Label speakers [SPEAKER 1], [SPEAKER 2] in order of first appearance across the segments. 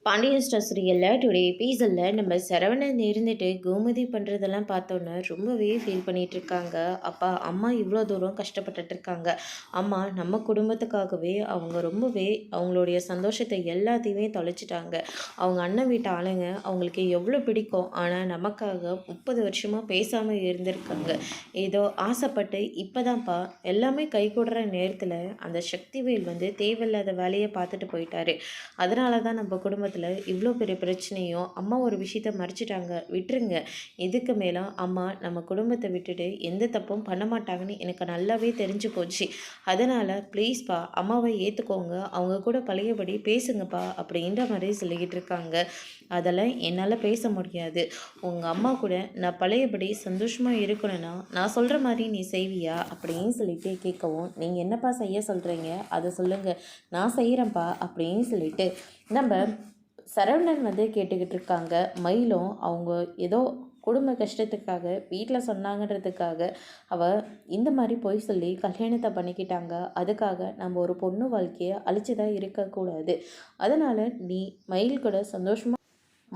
[SPEAKER 1] Pandian store சீரியலில் today எபிசோடில் நம்ம சரவணன் இருந்துட்டு கோமதி பண்ணுறதெல்லாம் பார்த்தோன்னே ரொம்பவே ஃபீல் பண்ணிகிட்டு இருக்காங்க. அப்பா அம்மா இவ்வளோ தூரம் கஷ்டப்பட்டுட்டு இருக்காங்க. அம்மா நம்ம குடும்பத்துக்காகவே அவங்க ரொம்பவே அவங்களுடைய சந்தோஷத்தை எல்லாத்தையுமே தொலைச்சிட்டாங்க. அவங்க அண்ணன் வீட்டு ஆளுங்க அவங்களுக்கு எவ்வளோ பிடிக்கும், ஆனால் நமக்காக 30 வருஷமாக பேசாமல் இருந்திருக்காங்க. ஏதோ ஆசைப்பட்டு இப்போதான்ப்பா எல்லாமே கை கொடுற நேரத்தில் அந்த சக்திவேல் தேவையில்லாத வேலையை பார்த்துட்டு போயிட்டாரு. அதனால தான் நம்ம குடும்பத்தில் இவ்வளோ பெரிய பிரச்சனையும், அம்மா ஒரு விஷயத்த மறைச்சிட்டாங்க, விட்டுருங்க. இதுக்கு மேலே அம்மா நம்ம குடும்பத்தை விட்டுட்டு எந்த தப்பும் பண்ண மாட்டாங்கன்னு எனக்கு நல்லாவே தெரிஞ்சு போச்சு. அதனால் ப்ளீஸ்ப்பா அம்மாவை ஏற்றுக்கோங்க, அவங்க கூட பழையபடி பேசுங்கப்பா அப்படின்ற மாதிரி சொல்லிக்கிட்டு இருக்காங்க. அதெல்லாம் என்னால் பேச முடியாது. உங்கள் அம்மா கூட நான் பழையபடி சந்தோஷமாக இருக்கணும்னா நான் சொல்கிற மாதிரி நீ செய்வியா அப்படின்னு சொல்லிட்டு கேட்கவும், நீங்கள் என்னப்பா செய்ய சொல்கிறீங்க அதை சொல்லுங்கள், நான் செய்கிறேன்ப்பா அப்படின்னு சொல்லிட்டு நம்ம சரவணன் கேட்டுக்கிட்டு இருக்காங்க. மயிலும் அவங்க ஏதோ குடும்ப கஷ்டத்துக்காக வீட்டில் சொன்னாங்கன்றதுக்காக இந்த மாதிரி பொய் சொல்லி கல்யாணத்தை பண்ணிக்கிட்டாங்க. அதுக்காக நம்ம ஒரு பொண்ணு வாழ்க்கையை அழிச்சுதான் இருக்கக்கூடாது. அதனால் நீ மயில் கூட சந்தோஷமாக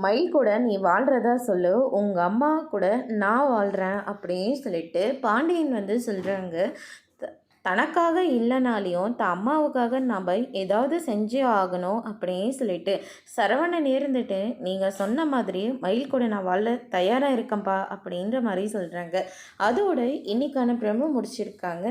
[SPEAKER 1] மயில் கூட நீ வாழ்கிறதா சொல்லு, உங்கள் அம்மா கூட நான் வாழ்கிறேன் அப்படின்னு சொல்லிட்டு பாண்டியன் சொல்கிறாங்க. தனக்காக இல்லைனாலையும் அம்மாவுக்காக நம்ம ஏதாவது செஞ்சே ஆகணும் அப்படின்னு சொல்லிட்டு சரவணன் இருந்துட்டு, நீங்கள் சொன்ன மாதிரி மயில் கூட நான் வாழ தயாராக இருக்கேன்ப்பா அப்படின்ற மாதிரி சொல்கிறாங்க. அதோட இன்னைக்கான பிரமோ முடிச்சிருக்காங்க.